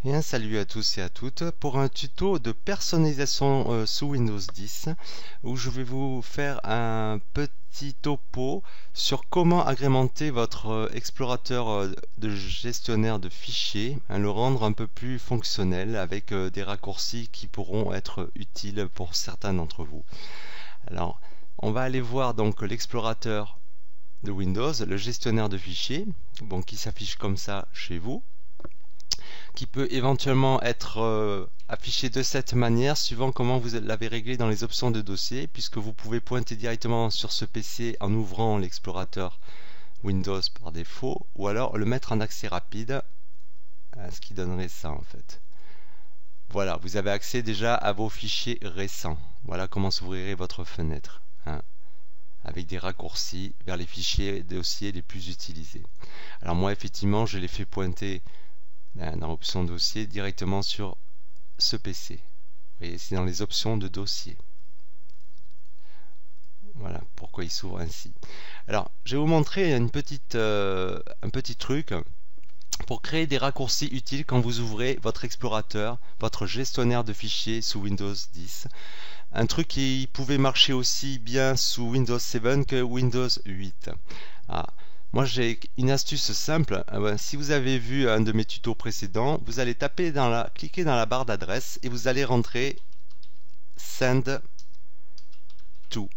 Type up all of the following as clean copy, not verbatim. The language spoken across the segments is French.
Et un salut à tous et à toutes pour un tuto de personnalisation sous Windows 10 où je vais vous faire un petit topo sur comment agrémenter votre explorateur de gestionnaire de fichiers, le rendre un peu plus fonctionnel avec des raccourcis qui pourront être utiles pour certains d'entre vous. Alors, on va aller voir donc l'explorateur de Windows, le gestionnaire de fichiers, bon, qui s'affiche comme ça chez vous, qui peut éventuellement être affiché de cette manière suivant comment vous l'avez réglé dans les options de dossier, puisque vous pouvez pointer directement sur ce PC en ouvrant l'explorateur Windows par défaut, ou alors le mettre en accès rapide, ce qui donnerait ça en fait. Voilà, vous avez accès déjà à vos fichiers récents. Voilà comment s'ouvrirait votre fenêtre, avec des raccourcis vers les fichiers et dossiers les plus utilisés. Alors moi effectivement je l'ai fait pointer dans l'option dossier directement sur ce PC. Vous voyez, c'est dans les options de dossier. Voilà pourquoi il s'ouvre ainsi. Alors, je vais vous montrer un petit truc pour créer des raccourcis utiles quand vous ouvrez votre explorateur, votre gestionnaire de fichiers sous Windows 10. Un truc qui pouvait marcher aussi bien sous Windows 7 que Windows 8. Moi j'ai une astuce simple. Si vous avez vu un de mes tutos précédents, vous allez cliquer dans la barre d'adresse et vous allez rentrer send to.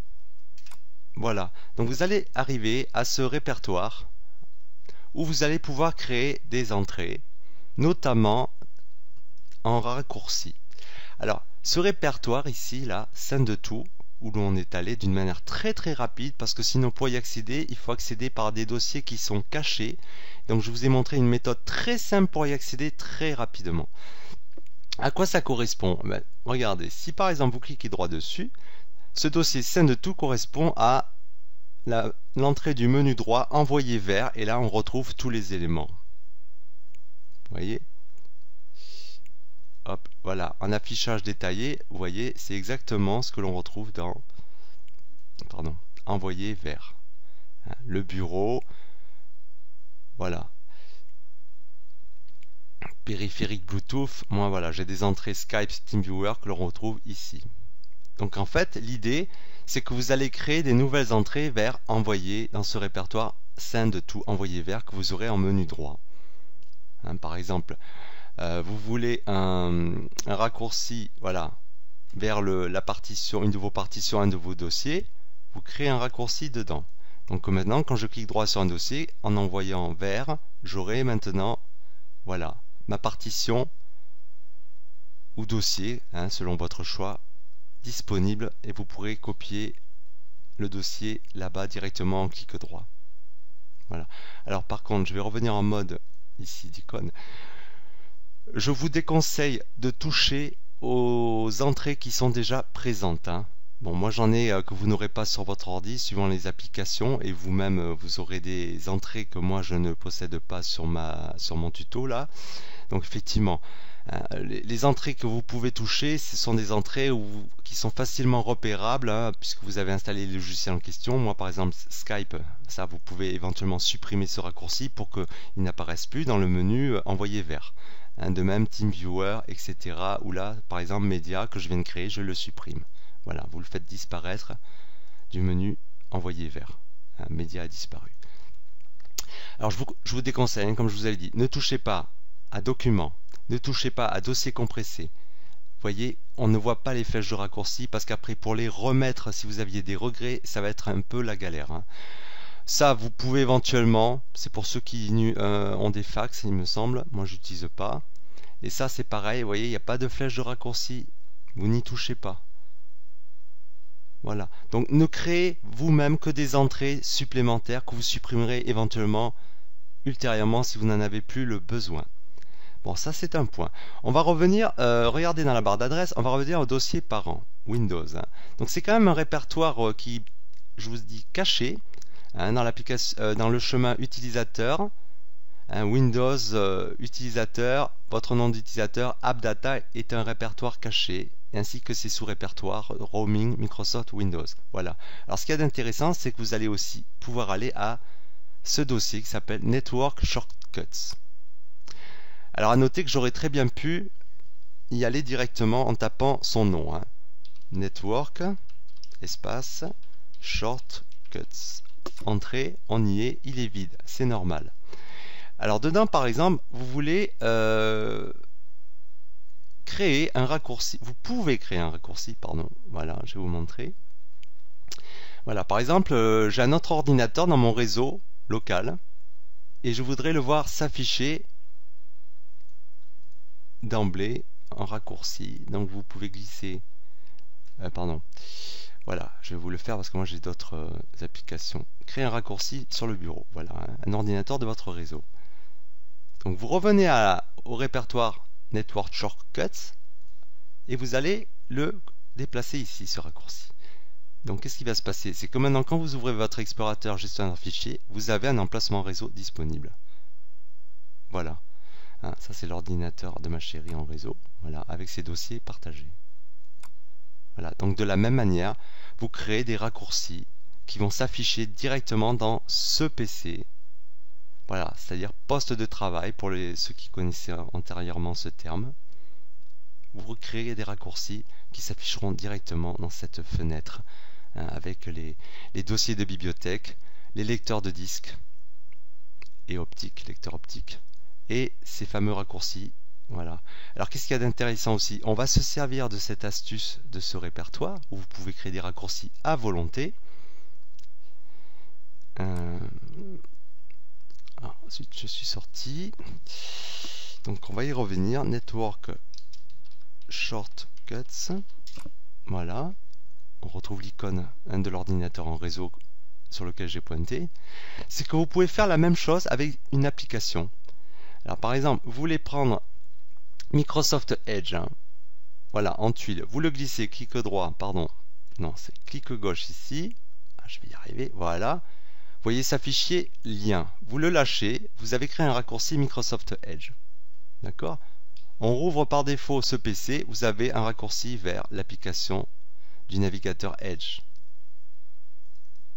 Voilà. Donc vous allez arriver à ce répertoire où vous allez pouvoir créer des entrées, notamment en raccourci. Alors ce répertoire ici, là, send to, où l'on est allé d'une manière très rapide, parce que sinon pour y accéder, il faut accéder par des dossiers qui sont cachés. Donc je vous ai montré une méthode très simple pour y accéder très rapidement. À quoi ça correspond? Regardez, si par exemple vous cliquez droit dessus, ce dossier send to correspond à l'entrée du menu droit envoyer vers, et là on retrouve tous les éléments. Vous voyez? Hop, voilà, en affichage détaillé, vous voyez, c'est exactement ce que l'on retrouve dans envoyer vers le bureau. Voilà, périphérique Bluetooth. Moi voilà, j'ai des entrées Skype, TeamViewer que l'on retrouve ici. Donc en fait, l'idée c'est que vous allez créer des nouvelles entrées vers envoyer dans ce répertoire send to envoyer vers que vous aurez en menu droit. Par exemple, vous voulez un raccourci, voilà, vers la partition, une de vos partitions, un de vos dossiers, vous créez un raccourci dedans. Donc maintenant, quand je clique droit sur un dossier, en envoyant vers, j'aurai maintenant, voilà, ma partition ou dossier, selon votre choix, disponible, et vous pourrez copier le dossier là-bas directement en clic droit. Voilà. Alors par contre, je vais revenir en mode ici d'icône. Je vous déconseille de toucher aux entrées qui sont déjà présentes. Bon, moi j'en ai que vous n'aurez pas sur votre ordi suivant les applications, et vous-même vous aurez des entrées que moi je ne possède pas sur mon tuto là. Donc effectivement, les entrées que vous pouvez toucher, ce sont des entrées qui sont facilement repérables, puisque vous avez installé le logiciel en question. Moi par exemple Skype, ça vous pouvez éventuellement supprimer ce raccourci pour qu'il n'apparaisse plus dans le menu envoyer vers. De même TeamViewer, etc. Ou là, par exemple, Média que je viens de créer, je le supprime. Voilà, vous le faites disparaître du menu envoyer vers. Média a disparu. Alors je vous déconseille, comme je vous avais dit, ne touchez pas à documents, ne touchez pas à dossier compressé. Vous voyez, on ne voit pas les flèches de raccourci, parce qu'après pour les remettre, si vous aviez des regrets, ça va être un peu la galère. Ça, vous pouvez éventuellement, c'est pour ceux qui ont des fax, il me semble, moi j'utilise pas. Et ça c'est pareil, vous voyez, il n'y a pas de flèche de raccourci, vous n'y touchez pas. Voilà, donc ne créez vous-même que des entrées supplémentaires que vous supprimerez éventuellement ultérieurement si vous n'en avez plus le besoin. Bon, ça c'est un point. On va revenir, regardez dans la barre d'adresse, on va revenir au dossier parent, Windows. Donc c'est quand même un répertoire qui, je vous dis, caché. Dans le chemin utilisateur, Windows utilisateur, votre nom d'utilisateur, AppData est un répertoire caché, ainsi que ses sous-répertoires Roaming, Microsoft, Windows. Voilà. Alors ce qu'il y a d'intéressant, c'est que vous allez aussi pouvoir aller à ce dossier qui s'appelle Network Shortcuts. Alors à noter que j'aurais très bien pu y aller directement en tapant son nom, hein. Network, espace, shortcuts. Entrée, on y est, il est vide, c'est normal. Alors dedans, par exemple, vous voulez créer un raccourci. Vous pouvez créer un raccourci, pardon. Voilà, je vais vous montrer. Voilà, par exemple, j'ai un autre ordinateur dans mon réseau local et je voudrais le voir s'afficher d'emblée en raccourci. Donc vous pouvez glisser. Pardon. Voilà, je vais vous le faire parce que moi j'ai d'autres applications. Créer un raccourci sur le bureau. Voilà, un ordinateur de votre réseau. Donc vous revenez au répertoire Network Shortcuts et vous allez le déplacer ici, ce raccourci. Donc qu'est-ce qui va se passer? C'est que maintenant quand vous ouvrez votre explorateur gestionnaire fichiers, vous avez un emplacement réseau disponible. Voilà, hein, ça c'est l'ordinateur de ma chérie en réseau, voilà, avec ses dossiers partagés. Voilà, donc de la même manière, vous créez des raccourcis qui vont s'afficher directement dans ce PC. Voilà, c'est-à-dire poste de travail pour ceux qui connaissaient antérieurement ce terme. Vous recréez des raccourcis qui s'afficheront directement dans cette fenêtre avec les dossiers de bibliothèque, les lecteurs de disques et optiques, lecteurs optiques, et ces fameux raccourcis. Voilà. Alors qu'est-ce qu'il y a d'intéressant aussi? On va se servir de cette astuce de ce répertoire où vous pouvez créer des raccourcis à volonté. Ensuite je suis sorti. Donc on va y revenir. Network Shortcuts. Voilà. On retrouve l'icône de l'ordinateur en réseau sur lequel j'ai pointé. C'est que vous pouvez faire la même chose avec une application. Alors par exemple, vous voulez prendre Microsoft Edge, hein. Voilà, en tuile. Vous le glissez, clic droit, pardon. Non, c'est clic gauche ici. Je vais y arriver, voilà. Vous voyez s'afficher lien. Vous le lâchez, vous avez créé un raccourci Microsoft Edge. D'accord? On rouvre par défaut ce PC, vous avez un raccourci vers l'application du navigateur Edge.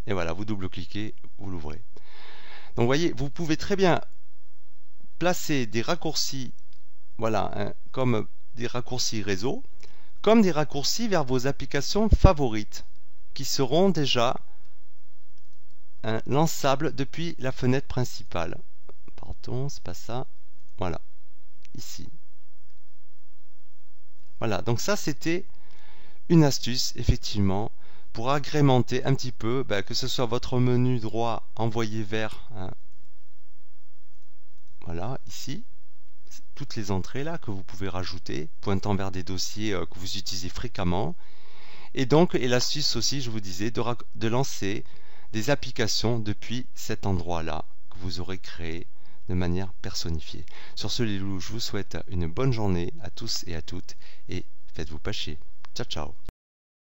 Et voilà, vous double-cliquez, vous l'ouvrez. Donc vous voyez, vous pouvez très bien placer des raccourcis, voilà, hein, comme des raccourcis réseau, comme des raccourcis vers vos applications favorites, qui seront déjà lançables depuis la fenêtre principale. Pardon, c'est pas ça. Voilà, ici. Voilà, donc ça c'était une astuce, effectivement, pour agrémenter un petit peu, que ce soit votre menu droit envoyé vers, hein, voilà, ici, toutes les entrées là que vous pouvez rajouter, pointant vers des dossiers que vous utilisez fréquemment. Et donc, et l'astuce aussi, je vous disais, de lancer des applications depuis cet endroit-là que vous aurez créé de manière personnifiée. Sur ce, les loups, je vous souhaite une bonne journée à tous et à toutes et faites-vous pas chier. Ciao, ciao.